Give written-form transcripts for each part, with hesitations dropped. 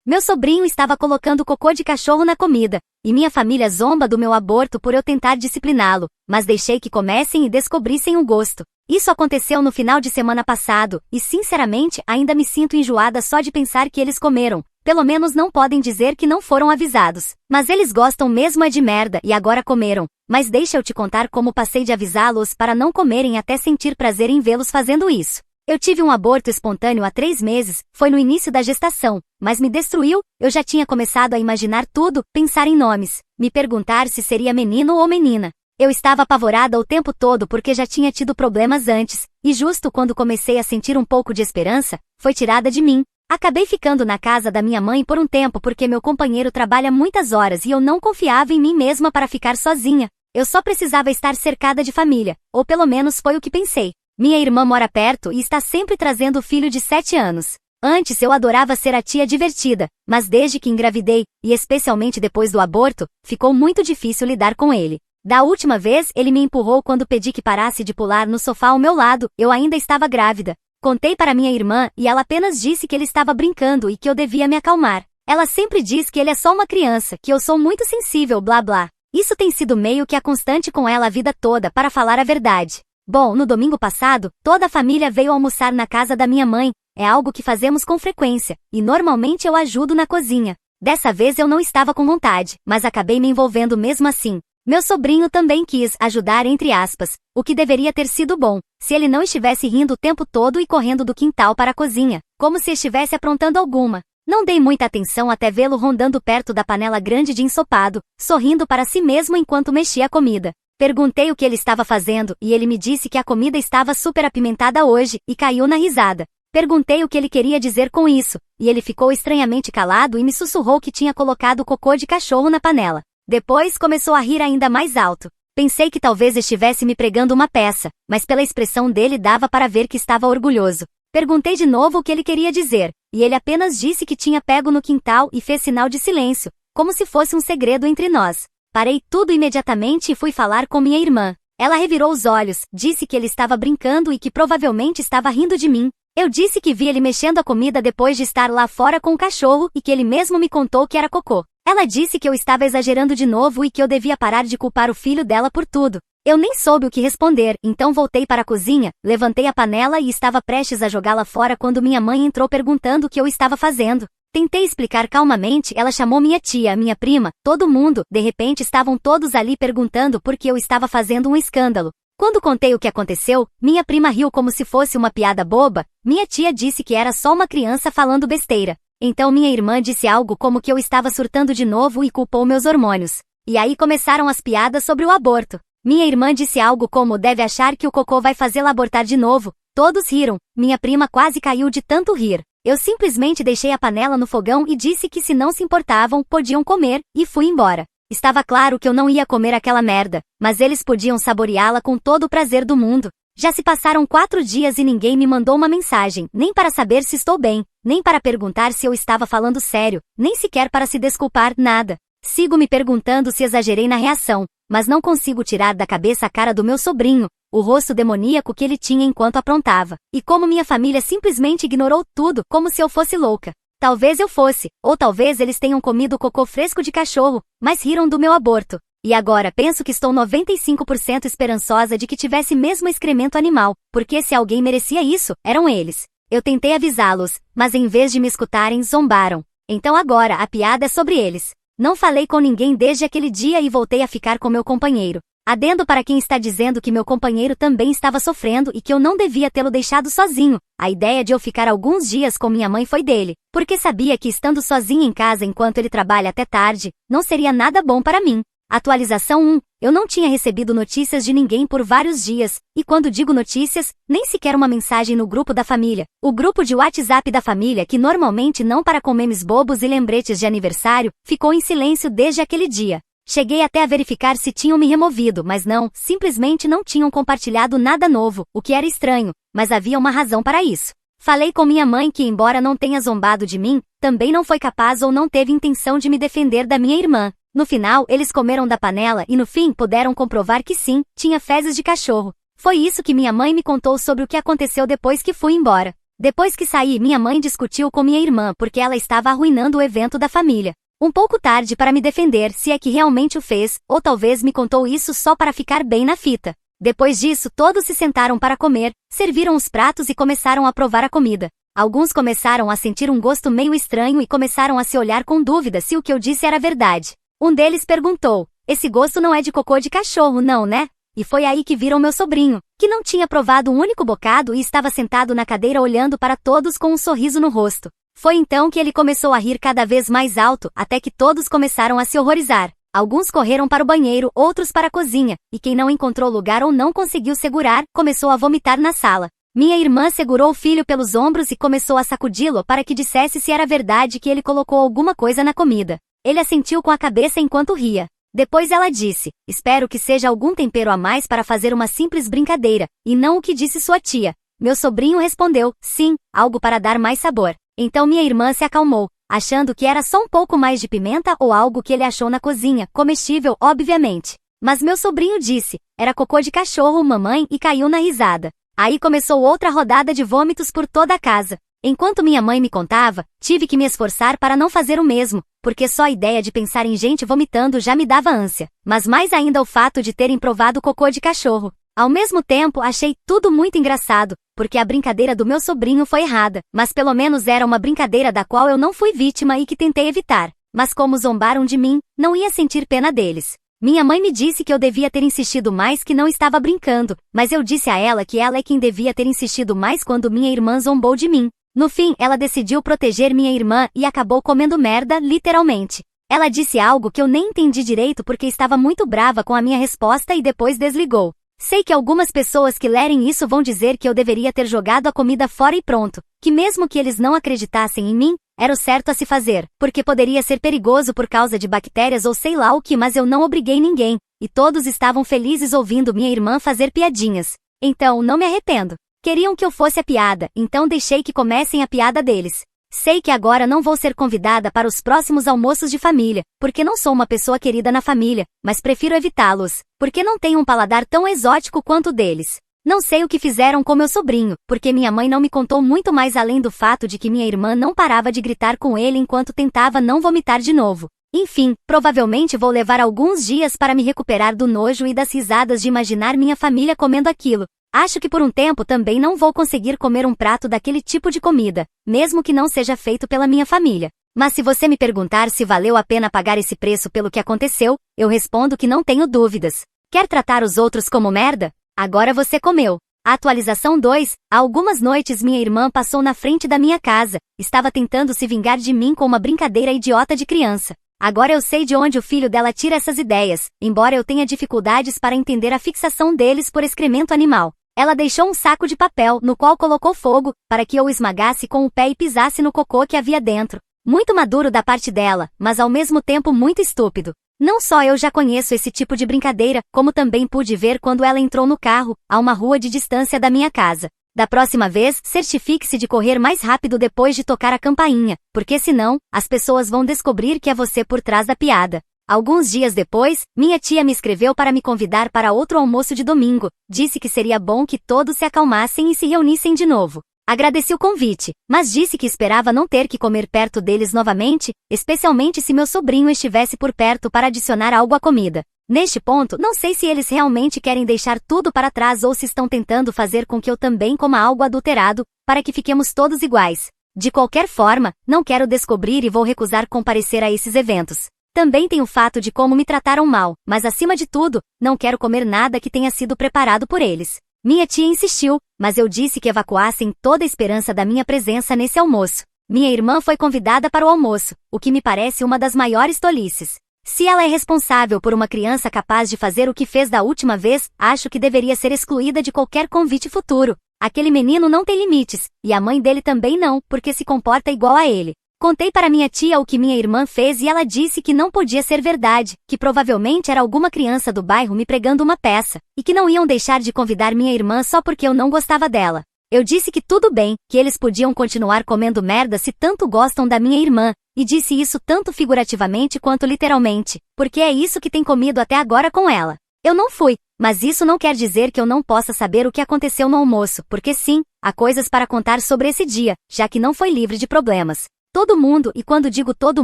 Meu sobrinho estava colocando cocô de cachorro na comida, e minha família zomba do meu aborto por eu tentar discipliná-lo, mas deixei que comessem e descobrissem o gosto. Isso aconteceu no final de semana passado, e sinceramente ainda me sinto enjoada só de pensar que eles comeram. Pelo menos não podem dizer que não foram avisados. Mas eles gostam mesmo é de merda e agora comeram. Mas deixa eu te contar como passei de avisá-los para não comerem até sentir prazer em vê-los fazendo isso. Eu tive um aborto espontâneo há 3 meses, foi no início da gestação, mas me destruiu. Eu já tinha começado a imaginar tudo, pensar em nomes, me perguntar se seria menino ou menina. Eu estava apavorada o tempo todo porque já tinha tido problemas antes, e justo quando comecei a sentir um pouco de esperança, foi tirada de mim. Acabei ficando na casa da minha mãe por um tempo porque meu companheiro trabalha muitas horas e eu não confiava em mim mesma para ficar sozinha. Eu só precisava estar cercada de família, ou pelo menos foi o que pensei. Minha irmã mora perto e está sempre trazendo o filho de 7 anos. Antes eu adorava ser a tia divertida, mas desde que engravidei, e especialmente depois do aborto, ficou muito difícil lidar com ele. Da última vez ele me empurrou quando pedi que parasse de pular no sofá ao meu lado, eu ainda estava grávida. Contei para minha irmã e ela apenas disse que ele estava brincando e que eu devia me acalmar. Ela sempre diz que ele é só uma criança, que eu sou muito sensível, blá blá. Isso tem sido meio que a constante com ela a vida toda, para falar a verdade. Bom, no domingo passado, toda a família veio almoçar na casa da minha mãe. É algo que fazemos com frequência, e normalmente eu ajudo na cozinha. Dessa vez eu não estava com vontade, mas acabei me envolvendo mesmo assim. Meu sobrinho também quis ajudar entre aspas, o que deveria ter sido bom, se ele não estivesse rindo o tempo todo e correndo do quintal para a cozinha, como se estivesse aprontando alguma. Não dei muita atenção até vê-lo rondando perto da panela grande de ensopado, sorrindo para si mesmo enquanto mexia a comida. Perguntei o que ele estava fazendo e ele me disse que a comida estava super apimentada hoje e caiu na risada. Perguntei o que ele queria dizer com isso, e ele ficou estranhamente calado e me sussurrou que tinha colocado cocô de cachorro na panela. Depois começou a rir ainda mais alto. Pensei que talvez estivesse me pregando uma peça, mas pela expressão dele dava para ver que estava orgulhoso. Perguntei de novo o que ele queria dizer, e ele apenas disse que tinha pego no quintal e fez sinal de silêncio, como se fosse um segredo entre nós. Parei tudo imediatamente e fui falar com minha irmã. Ela revirou os olhos, disse que ele estava brincando e que provavelmente estava rindo de mim. Eu disse que vi ele mexendo a comida depois de estar lá fora com o cachorro e que ele mesmo me contou que era cocô. Ela disse que eu estava exagerando de novo e que eu devia parar de culpar o filho dela por tudo. Eu nem soube o que responder, então voltei para a cozinha, levantei a panela e estava prestes a jogá-la fora quando minha mãe entrou perguntando o que eu estava fazendo. Tentei explicar calmamente, ela chamou minha tia, minha prima, todo mundo, de repente estavam todos ali perguntando por que eu estava fazendo um escândalo. Quando contei o que aconteceu, minha prima riu como se fosse uma piada boba, minha tia disse que era só uma criança falando besteira. Então minha irmã disse algo como que eu estava surtando de novo e culpou meus hormônios. E aí começaram as piadas sobre o aborto. Minha irmã disse algo como deve achar que o cocô vai fazê-la abortar de novo. Todos riram, minha prima quase caiu de tanto rir. Eu simplesmente deixei a panela no fogão e disse que se não se importavam, podiam comer, e fui embora. Estava claro que eu não ia comer aquela merda, mas eles podiam saboreá-la com todo o prazer do mundo. Já se passaram 4 dias e ninguém me mandou uma mensagem, nem para saber se estou bem, nem para perguntar se eu estava falando sério, nem sequer para se desculpar, nada. Sigo me perguntando se exagerei na reação, mas não consigo tirar da cabeça a cara do meu sobrinho, o rosto demoníaco que ele tinha enquanto aprontava, e como minha família simplesmente ignorou tudo, como se eu fosse louca. Talvez eu fosse, ou talvez eles tenham comido cocô fresco de cachorro, mas riram do meu aborto. E agora penso que estou 95% esperançosa de que tivesse mesmo excremento animal, porque se alguém merecia isso, eram eles. Eu tentei avisá-los, mas em vez de me escutarem, zombaram. Então agora a piada é sobre eles. Não falei com ninguém desde aquele dia e voltei a ficar com meu companheiro. Adendo para quem está dizendo que meu companheiro também estava sofrendo e que eu não devia tê-lo deixado sozinho. A ideia de eu ficar alguns dias com minha mãe foi dele, porque sabia que estando sozinha em casa enquanto ele trabalha até tarde, não seria nada bom para mim. Atualização 1. Eu não tinha recebido notícias de ninguém por vários dias, e quando digo notícias, nem sequer uma mensagem no grupo da família. O grupo de WhatsApp da família, que normalmente não para com memes bobos e lembretes de aniversário, ficou em silêncio desde aquele dia. Cheguei até a verificar se tinham me removido, mas não, simplesmente não tinham compartilhado nada novo, o que era estranho, mas havia uma razão para isso. Falei com minha mãe que, embora não tenha zombado de mim, também não foi capaz ou não teve intenção de me defender da minha irmã. No final, eles comeram da panela e no fim puderam comprovar que sim, tinha fezes de cachorro. Foi isso que minha mãe me contou sobre o que aconteceu depois que fui embora. Depois que saí, minha mãe discutiu com minha irmã porque ela estava arruinando o evento da família. Um pouco tarde para me defender, se é que realmente o fez, ou talvez me contou isso só para ficar bem na fita. Depois disso, todos se sentaram para comer, serviram os pratos e começaram a provar a comida. Alguns começaram a sentir um gosto meio estranho e começaram a se olhar com dúvida se o que eu disse era verdade. Um deles perguntou: "Esse gosto não é de cocô de cachorro, não, né?" E foi aí que viram meu sobrinho, que não tinha provado um único bocado e estava sentado na cadeira olhando para todos com um sorriso no rosto. Foi então que ele começou a rir cada vez mais alto, até que todos começaram a se horrorizar. Alguns correram para o banheiro, outros para a cozinha, e quem não encontrou lugar ou não conseguiu segurar, começou a vomitar na sala. Minha irmã segurou o filho pelos ombros e começou a sacudi-lo para que dissesse se era verdade que ele colocou alguma coisa na comida. Ele assentiu com a cabeça enquanto ria. Depois ela disse: "Espero que seja algum tempero a mais para fazer uma simples brincadeira, e não o que disse sua tia." Meu sobrinho respondeu: "Sim, algo para dar mais sabor." Então minha irmã se acalmou, achando que era só um pouco mais de pimenta ou algo que ele achou na cozinha, comestível, obviamente. Mas meu sobrinho disse: "Era cocô de cachorro, mamãe", e caiu na risada. Aí começou outra rodada de vômitos por toda a casa. Enquanto minha mãe me contava, tive que me esforçar para não fazer o mesmo, porque só a ideia de pensar em gente vomitando já me dava ânsia, mas mais ainda o fato de terem provado cocô de cachorro. Ao mesmo tempo, achei tudo muito engraçado, porque a brincadeira do meu sobrinho foi errada, mas pelo menos era uma brincadeira da qual eu não fui vítima e que tentei evitar. Mas como zombaram de mim, não ia sentir pena deles. Minha mãe me disse que eu devia ter insistido mais, que não estava brincando, mas eu disse a ela que ela é quem devia ter insistido mais quando minha irmã zombou de mim. No fim, ela decidiu proteger minha irmã e acabou comendo merda, literalmente. Ela disse algo que eu nem entendi direito porque estava muito brava com a minha resposta e depois desligou. Sei que algumas pessoas que lerem isso vão dizer que eu deveria ter jogado a comida fora e pronto, que mesmo que eles não acreditassem em mim, era o certo a se fazer, porque poderia ser perigoso por causa de bactérias ou sei lá o que, mas eu não obriguei ninguém, e todos estavam felizes ouvindo minha irmã fazer piadinhas. Então, não me arrependo. Queriam que eu fosse a piada, então deixei que comecem a piada deles. Sei que agora não vou ser convidada para os próximos almoços de família, porque não sou uma pessoa querida na família, mas prefiro evitá-los, porque não tenho um paladar tão exótico quanto o deles. Não sei o que fizeram com meu sobrinho, porque minha mãe não me contou muito mais além do fato de que minha irmã não parava de gritar com ele enquanto tentava não vomitar de novo. Enfim, provavelmente vou levar alguns dias para me recuperar do nojo e das risadas de imaginar minha família comendo aquilo. Acho que por um tempo também não vou conseguir comer um prato daquele tipo de comida, mesmo que não seja feito pela minha família. Mas se você me perguntar se valeu a pena pagar esse preço pelo que aconteceu, eu respondo que não tenho dúvidas. Quer tratar os outros como merda? Agora você comeu. Atualização 2. Há algumas noites minha irmã passou na frente da minha casa, estava tentando se vingar de mim com uma brincadeira idiota de criança. Agora eu sei de onde o filho dela tira essas ideias, embora eu tenha dificuldades para entender a fixação deles por excremento animal. Ela deixou um saco de papel, no qual colocou fogo, para que eu o esmagasse com o pé e pisasse no cocô que havia dentro. Muito maduro da parte dela, mas ao mesmo tempo muito estúpido. Não só eu já conheço esse tipo de brincadeira, como também pude ver quando ela entrou no carro, a uma rua de distância da minha casa. Da próxima vez, certifique-se de correr mais rápido depois de tocar a campainha, porque senão, as pessoas vão descobrir que é você por trás da piada. Alguns dias depois, minha tia me escreveu para me convidar para outro almoço de domingo, disse que seria bom que todos se acalmassem e se reunissem de novo. Agradeci o convite, mas disse que esperava não ter que comer perto deles novamente, especialmente se meu sobrinho estivesse por perto para adicionar algo à comida. Neste ponto, não sei se eles realmente querem deixar tudo para trás ou se estão tentando fazer com que eu também coma algo adulterado, para que fiquemos todos iguais. De qualquer forma, não quero descobrir e vou recusar comparecer a esses eventos. Também tem o fato de como me trataram mal, mas acima de tudo, não quero comer nada que tenha sido preparado por eles. Minha tia insistiu, mas eu disse que evacuassem toda a esperança da minha presença nesse almoço. Minha irmã foi convidada para o almoço, o que me parece uma das maiores tolices. Se ela é responsável por uma criança capaz de fazer o que fez da última vez, acho que deveria ser excluída de qualquer convite futuro. Aquele menino não tem limites, e a mãe dele também não, porque se comporta igual a ele. Contei para minha tia o que minha irmã fez e ela disse que não podia ser verdade, que provavelmente era alguma criança do bairro me pregando uma peça, e que não iam deixar de convidar minha irmã só porque eu não gostava dela. Eu disse que tudo bem, que eles podiam continuar comendo merda se tanto gostam da minha irmã, e disse isso tanto figurativamente quanto literalmente, porque é isso que tem comido até agora com ela. Eu não fui, mas isso não quer dizer que eu não possa saber o que aconteceu no almoço, porque sim, há coisas para contar sobre esse dia, já que não foi livre de problemas. Todo mundo, e quando digo todo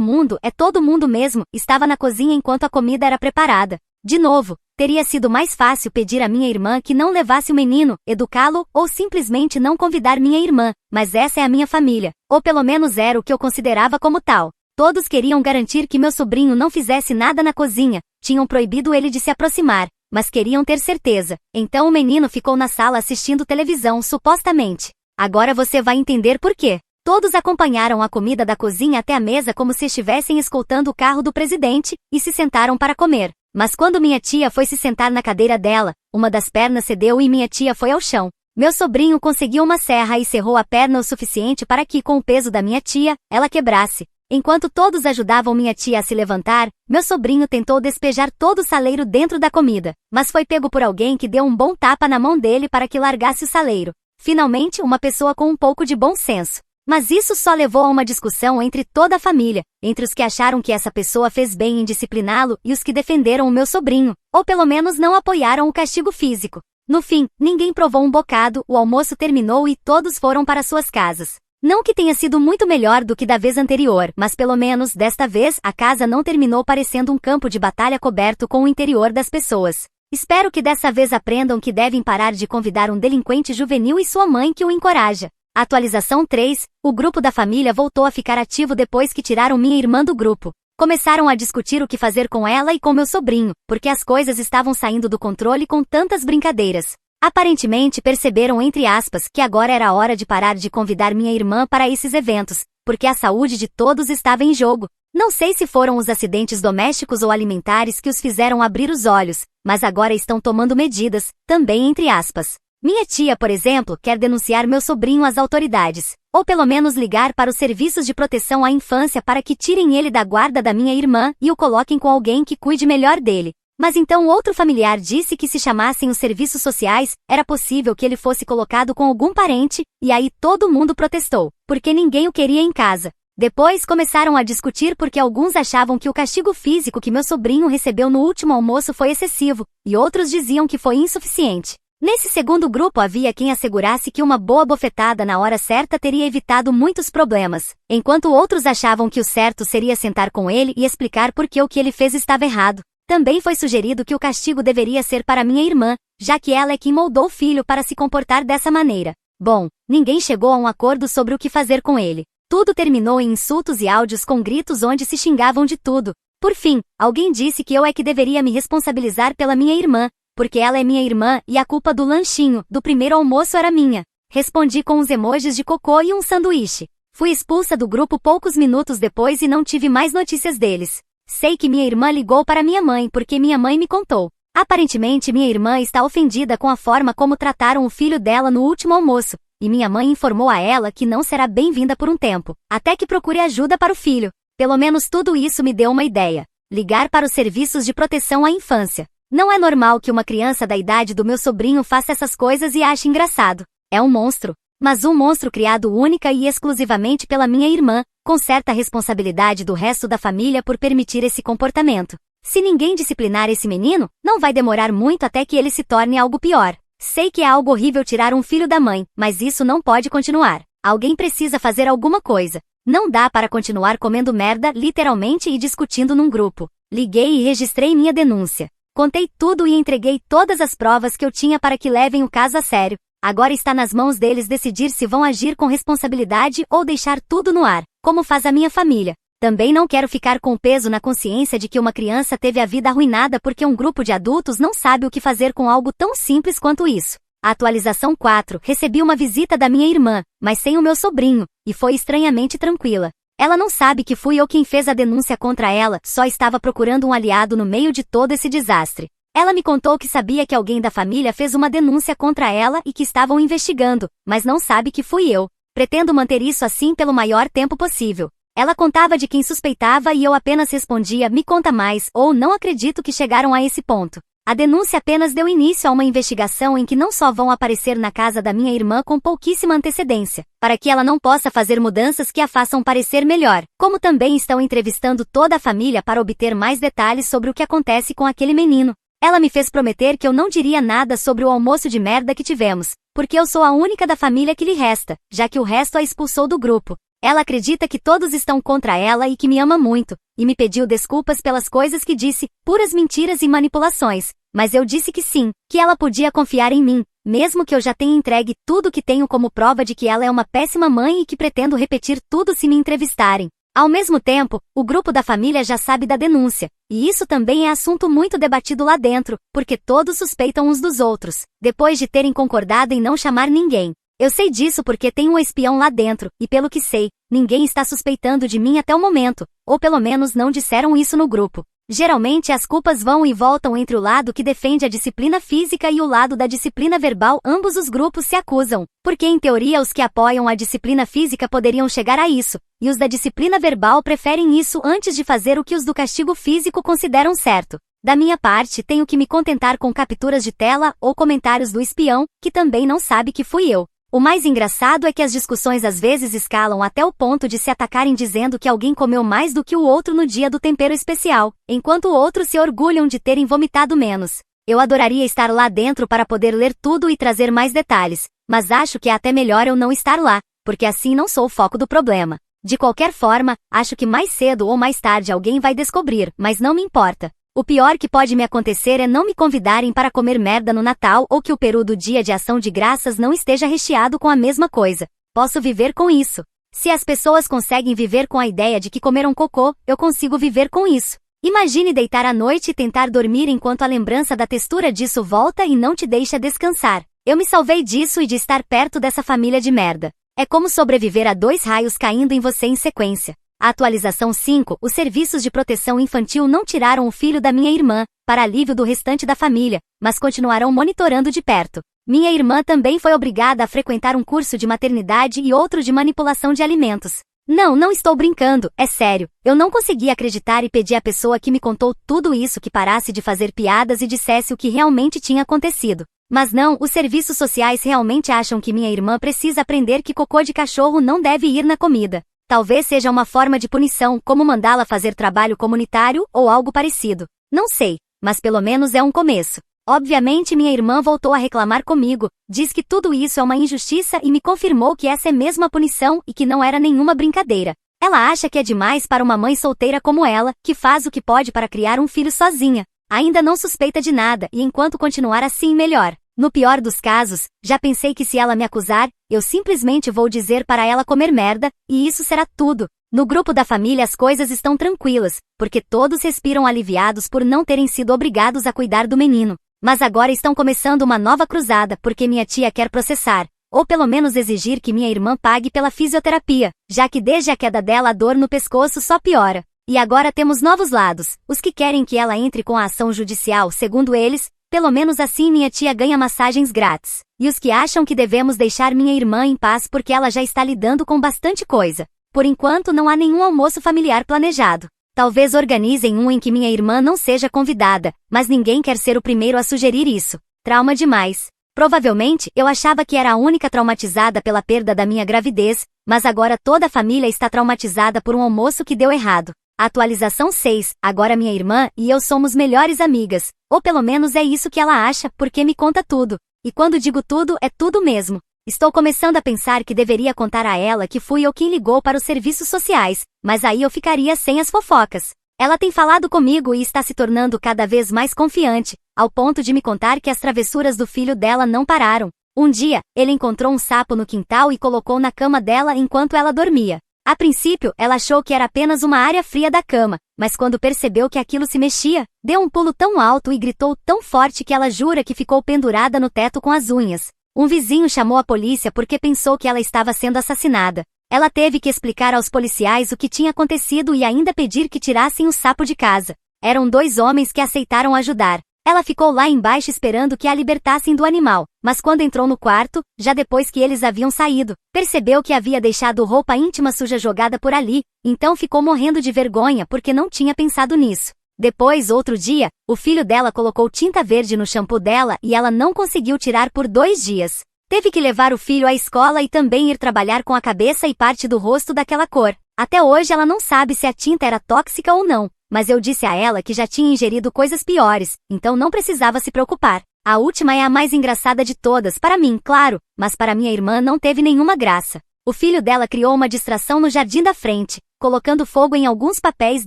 mundo, é todo mundo mesmo, estava na cozinha enquanto a comida era preparada. De novo, teria sido mais fácil pedir à minha irmã que não levasse o menino, educá-lo, ou simplesmente não convidar minha irmã, mas essa é a minha família, ou pelo menos era o que eu considerava como tal. Todos queriam garantir que meu sobrinho não fizesse nada na cozinha, tinham proibido ele de se aproximar, mas queriam ter certeza. Então o menino ficou na sala assistindo televisão, supostamente. Agora você vai entender por quê. Todos acompanharam a comida da cozinha até a mesa como se estivessem escoltando o carro do presidente, e se sentaram para comer. Mas quando minha tia foi se sentar na cadeira dela, uma das pernas cedeu e minha tia foi ao chão. Meu sobrinho conseguiu uma serra e cerrou a perna o suficiente para que, com o peso da minha tia, ela quebrasse. Enquanto todos ajudavam minha tia a se levantar, meu sobrinho tentou despejar todo o saleiro dentro da comida, mas foi pego por alguém que deu um bom tapa na mão dele para que largasse o saleiro. Finalmente, uma pessoa com um pouco de bom senso. Mas isso só levou a uma discussão entre toda a família, entre os que acharam que essa pessoa fez bem em discipliná-lo e os que defenderam o meu sobrinho, ou pelo menos não apoiaram o castigo físico. No fim, ninguém provou um bocado, o almoço terminou e todos foram para suas casas. Não que tenha sido muito melhor do que da vez anterior, mas pelo menos, desta vez, a casa não terminou parecendo um campo de batalha coberto com o interior das pessoas. Espero que dessa vez aprendam que devem parar de convidar um delinquente juvenil e sua mãe que o encoraja. Atualização 3, o grupo da família voltou a ficar ativo depois que tiraram minha irmã do grupo. Começaram a discutir o que fazer com ela e com meu sobrinho, porque as coisas estavam saindo do controle com tantas brincadeiras. Aparentemente perceberam, entre aspas, que agora era a hora de parar de convidar minha irmã para esses eventos, porque a saúde de todos estava em jogo. Não sei se foram os acidentes domésticos ou alimentares que os fizeram abrir os olhos, mas agora estão tomando medidas, também entre aspas. Minha tia, por exemplo, quer denunciar meu sobrinho às autoridades, ou pelo menos ligar para os serviços de proteção à infância para que tirem ele da guarda da minha irmã e o coloquem com alguém que cuide melhor dele. Mas então outro familiar disse que se chamassem os serviços sociais, era possível que ele fosse colocado com algum parente, e aí todo mundo protestou, porque ninguém o queria em casa. Depois começaram a discutir porque alguns achavam que o castigo físico que meu sobrinho recebeu no último almoço foi excessivo, e outros diziam que foi insuficiente. Nesse segundo grupo havia quem assegurasse que uma boa bofetada na hora certa teria evitado muitos problemas, enquanto outros achavam que o certo seria sentar com ele e explicar por que o que ele fez estava errado. Também foi sugerido que o castigo deveria ser para minha irmã, já que ela é quem moldou o filho para se comportar dessa maneira. Bom, ninguém chegou a um acordo sobre o que fazer com ele. Tudo terminou em insultos e áudios com gritos onde se xingavam de tudo. Por fim, alguém disse que eu é que deveria me responsabilizar pela minha irmã, porque ela é minha irmã e a culpa do lanchinho, do primeiro almoço era minha. Respondi com uns emojis de cocô e um sanduíche. Fui expulsa do grupo poucos minutos depois e não tive mais notícias deles. Sei que minha irmã ligou para minha mãe porque minha mãe me contou. Aparentemente minha irmã está ofendida com a forma como trataram o filho dela no último almoço, e minha mãe informou a ela que não será bem-vinda por um tempo, até que procure ajuda para o filho. Pelo menos tudo isso me deu uma ideia. Ligar para os serviços de proteção à infância. Não é normal que uma criança da idade do meu sobrinho faça essas coisas e ache engraçado. É um monstro. Mas um monstro criado única e exclusivamente pela minha irmã, com certa responsabilidade do resto da família por permitir esse comportamento. Se ninguém disciplinar esse menino, não vai demorar muito até que ele se torne algo pior. Sei que é algo horrível tirar um filho da mãe, mas isso não pode continuar. Alguém precisa fazer alguma coisa. Não dá para continuar comendo merda, literalmente, e discutindo num grupo. Liguei e registrei minha denúncia. Contei tudo e entreguei todas as provas que eu tinha para que levem o caso a sério. Agora está nas mãos deles decidir se vão agir com responsabilidade ou deixar tudo no ar, como faz a minha família. Também não quero ficar com o peso na consciência de que uma criança teve a vida arruinada porque um grupo de adultos não sabe o que fazer com algo tão simples quanto isso. Atualização 4. Recebi uma visita da minha irmã, mas sem o meu sobrinho, e foi estranhamente tranquila. Ela não sabe que fui eu quem fez a denúncia contra ela, só estava procurando um aliado no meio de todo esse desastre. Ela me contou que sabia que alguém da família fez uma denúncia contra ela e que estavam investigando, mas não sabe que fui eu. Pretendo manter isso assim pelo maior tempo possível. Ela contava de quem suspeitava e eu apenas respondia, me conta mais, ou não acredito que chegaram a esse ponto. A denúncia apenas deu início a uma investigação em que não só vão aparecer na casa da minha irmã com pouquíssima antecedência, para que ela não possa fazer mudanças que a façam parecer melhor, como também estão entrevistando toda a família para obter mais detalhes sobre o que acontece com aquele menino. Ela me fez prometer que eu não diria nada sobre o almoço de merda que tivemos, porque eu sou a única da família que lhe resta, já que o resto a expulsou do grupo. Ela acredita que todos estão contra ela e que me ama muito, e me pediu desculpas pelas coisas que disse, puras mentiras e manipulações. Mas eu disse que sim, que ela podia confiar em mim, mesmo que eu já tenha entregue tudo que tenho como prova de que ela é uma péssima mãe e que pretendo repetir tudo se me entrevistarem. Ao mesmo tempo, o grupo da família já sabe da denúncia, e isso também é assunto muito debatido lá dentro, porque todos suspeitam uns dos outros, depois de terem concordado em não chamar ninguém. Eu sei disso porque tem um espião lá dentro, e pelo que sei, ninguém está suspeitando de mim até o momento, ou pelo menos não disseram isso no grupo. Geralmente as culpas vão e voltam entre o lado que defende a disciplina física e o lado da disciplina verbal. Ambos os grupos se acusam, porque em teoria os que apoiam a disciplina física poderiam chegar a isso, e os da disciplina verbal preferem isso antes de fazer o que os do castigo físico consideram certo. Da minha parte, tenho que me contentar com capturas de tela ou comentários do espião, que também não sabe que fui eu. O mais engraçado é que as discussões às vezes escalam até o ponto de se atacarem dizendo que alguém comeu mais do que o outro no dia do tempero especial, enquanto outros se orgulham de terem vomitado menos. Eu adoraria estar lá dentro para poder ler tudo e trazer mais detalhes, mas acho que é até melhor eu não estar lá, porque assim não sou o foco do problema. De qualquer forma, acho que mais cedo ou mais tarde alguém vai descobrir, mas não me importa. O pior que pode me acontecer é não me convidarem para comer merda no Natal ou que o peru do Dia de Ação de Graças não esteja recheado com a mesma coisa. Posso viver com isso. Se as pessoas conseguem viver com a ideia de que comeram cocô, eu consigo viver com isso. Imagine deitar à noite e tentar dormir enquanto a lembrança da textura disso volta e não te deixa descansar. Eu me salvei disso e de estar perto dessa família de merda. É como sobreviver a 2 raios caindo em você em sequência. A atualização 5, os serviços de proteção infantil não tiraram o filho da minha irmã, para alívio do restante da família, mas continuarão monitorando de perto. Minha irmã também foi obrigada a frequentar um curso de maternidade e outro de manipulação de alimentos. Não estou brincando, é sério. Eu não consegui acreditar e pedi à pessoa que me contou tudo isso que parasse de fazer piadas e dissesse o que realmente tinha acontecido. Mas não, os serviços sociais realmente acham que minha irmã precisa aprender que cocô de cachorro não deve ir na comida. Talvez seja uma forma de punição, como mandá-la fazer trabalho comunitário ou algo parecido. Não sei, mas pelo menos é um começo. Obviamente minha irmã voltou a reclamar comigo, diz que tudo isso é uma injustiça e me confirmou que essa é mesmo a punição e que não era nenhuma brincadeira. Ela acha que é demais para uma mãe solteira como ela, que faz o que pode para criar um filho sozinha. Ainda não suspeita de nada e enquanto continuar assim melhor. No pior dos casos, já pensei que se ela me acusar, eu simplesmente vou dizer para ela comer merda, e isso será tudo. No grupo da família as coisas estão tranquilas, porque todos respiram aliviados por não terem sido obrigados a cuidar do menino. Mas agora estão começando uma nova cruzada porque minha tia quer processar, ou pelo menos exigir que minha irmã pague pela fisioterapia, já que desde a queda dela a dor no pescoço só piora. E agora temos novos lados, os que querem que ela entre com a ação judicial, segundo eles, pelo menos assim minha tia ganha massagens grátis. E os que acham que devemos deixar minha irmã em paz porque ela já está lidando com bastante coisa. Por enquanto não há nenhum almoço familiar planejado. Talvez organizem um em que minha irmã não seja convidada, mas ninguém quer ser o primeiro a sugerir isso. Trauma demais. Provavelmente, eu achava que era a única traumatizada pela perda da minha gravidez, mas agora toda a família está traumatizada por um almoço que deu errado. Atualização 6, agora minha irmã e eu somos melhores amigas, ou pelo menos é isso que ela acha, porque me conta tudo. E quando digo tudo, é tudo mesmo. Estou começando a pensar que deveria contar a ela que fui eu quem ligou para os serviços sociais, mas aí eu ficaria sem as fofocas. Ela tem falado comigo e está se tornando cada vez mais confiante, ao ponto de me contar que as travessuras do filho dela não pararam. Um dia, ele encontrou um sapo no quintal e colocou na cama dela enquanto ela dormia. A princípio, ela achou que era apenas uma área fria da cama, mas quando percebeu que aquilo se mexia, deu um pulo tão alto e gritou tão forte que ela jura que ficou pendurada no teto com as unhas. Um vizinho chamou a polícia porque pensou que ela estava sendo assassinada. Ela teve que explicar aos policiais o que tinha acontecido e ainda pedir que tirassem o sapo de casa. Eram 2 homens que aceitaram ajudar. Ela ficou lá embaixo esperando que a libertassem do animal, mas quando entrou no quarto, já depois que eles haviam saído, percebeu que havia deixado roupa íntima suja jogada por ali, então ficou morrendo de vergonha porque não tinha pensado nisso. Depois, outro dia, o filho dela colocou tinta verde no shampoo dela e ela não conseguiu tirar por 2 dias. Teve que levar o filho à escola e também ir trabalhar com a cabeça e parte do rosto daquela cor. Até hoje ela não sabe se a tinta era tóxica ou não, mas eu disse a ela que já tinha ingerido coisas piores, então não precisava se preocupar. A última é a mais engraçada de todas, para mim, claro, mas para minha irmã não teve nenhuma graça. O filho dela criou uma distração no jardim da frente, colocando fogo em alguns papéis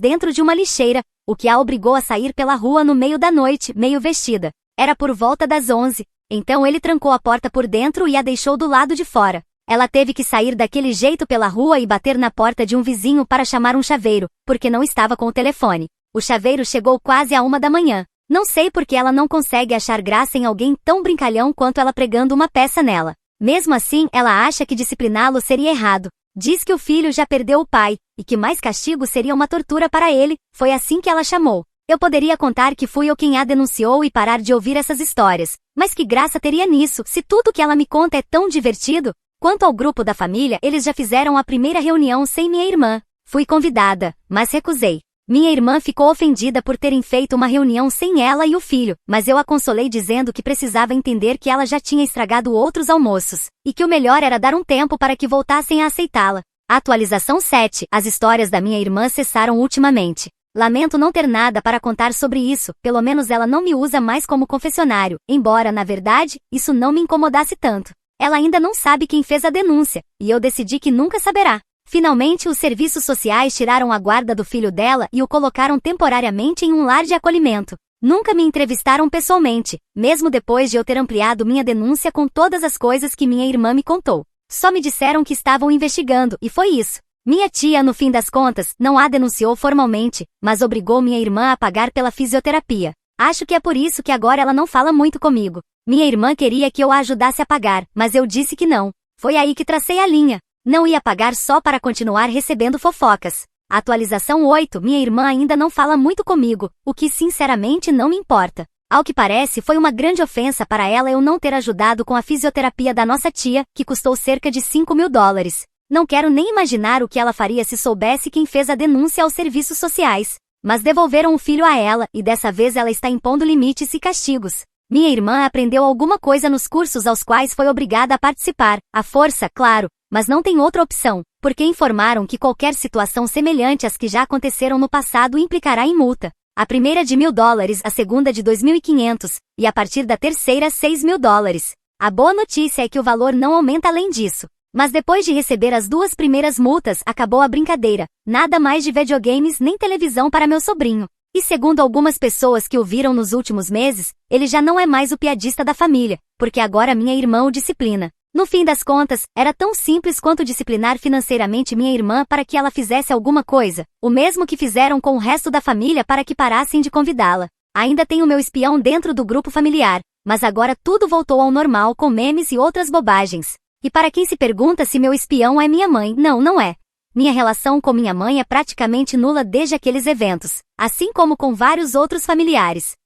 dentro de uma lixeira, o que a obrigou a sair pela rua no meio da noite, meio vestida. Era por volta das 11, então ele trancou a porta por dentro e a deixou do lado de fora. Ela teve que sair daquele jeito pela rua e bater na porta de um vizinho para chamar um chaveiro, porque não estava com o telefone. O chaveiro chegou quase à 1 da manhã. Não sei por que ela não consegue achar graça em alguém tão brincalhão quanto ela pregando uma peça nela. Mesmo assim, ela acha que discipliná-lo seria errado. Diz que o filho já perdeu o pai, e que mais castigo seria uma tortura para ele, foi assim que ela chamou. Eu poderia contar que fui eu quem a denunciou e parar de ouvir essas histórias. Mas que graça teria nisso, se tudo que ela me conta é tão divertido? Quanto ao grupo da família, eles já fizeram a primeira reunião sem minha irmã. Fui convidada, mas recusei. Minha irmã ficou ofendida por terem feito uma reunião sem ela e o filho, mas eu a consolei dizendo que precisava entender que ela já tinha estragado outros almoços, e que o melhor era dar um tempo para que voltassem a aceitá-la. Atualização 7. As histórias da minha irmã cessaram ultimamente. Lamento não ter nada para contar sobre isso, pelo menos ela não me usa mais como confessionário, embora, na verdade, isso não me incomodasse tanto. Ela ainda não sabe quem fez a denúncia, e eu decidi que nunca saberá. Finalmente, os serviços sociais tiraram a guarda do filho dela e o colocaram temporariamente em um lar de acolhimento. Nunca me entrevistaram pessoalmente, mesmo depois de eu ter ampliado minha denúncia com todas as coisas que minha irmã me contou. Só me disseram que estavam investigando, e foi isso. Minha tia, no fim das contas, não a denunciou formalmente, mas obrigou minha irmã a pagar pela fisioterapia. Acho que é por isso que agora ela não fala muito comigo. Minha irmã queria que eu a ajudasse a pagar, mas eu disse que não. Foi aí que tracei a linha. Não ia pagar só para continuar recebendo fofocas. Atualização 8. Minha irmã ainda não fala muito comigo, o que sinceramente não me importa. Ao que parece, foi uma grande ofensa para ela eu não ter ajudado com a fisioterapia da nossa tia, que custou cerca de $5.000. Não quero nem imaginar o que ela faria se soubesse quem fez a denúncia aos serviços sociais. Mas devolveram o filho a ela, e dessa vez ela está impondo limites e castigos. Minha irmã aprendeu alguma coisa nos cursos aos quais foi obrigada a participar, à força, claro, mas não tem outra opção, porque informaram que qualquer situação semelhante às que já aconteceram no passado implicará em multa. A primeira de $1.000, a segunda de 2.500, e a partir da terceira $6.000. A boa notícia é que o valor não aumenta além disso. Mas depois de receber as 2 primeiras multas, acabou a brincadeira. Nada mais de videogames nem televisão para meu sobrinho. E segundo algumas pessoas que o viram nos últimos meses, ele já não é mais o piadista da família, porque agora minha irmã o disciplina. No fim das contas, era tão simples quanto disciplinar financeiramente minha irmã para que ela fizesse alguma coisa, o mesmo que fizeram com o resto da família para que parassem de convidá-la. Ainda tenho meu espião dentro do grupo familiar, mas agora tudo voltou ao normal com memes e outras bobagens. E para quem se pergunta se meu espião é minha mãe, não é. Minha relação com minha mãe é praticamente nula desde aqueles eventos, assim como com vários outros familiares.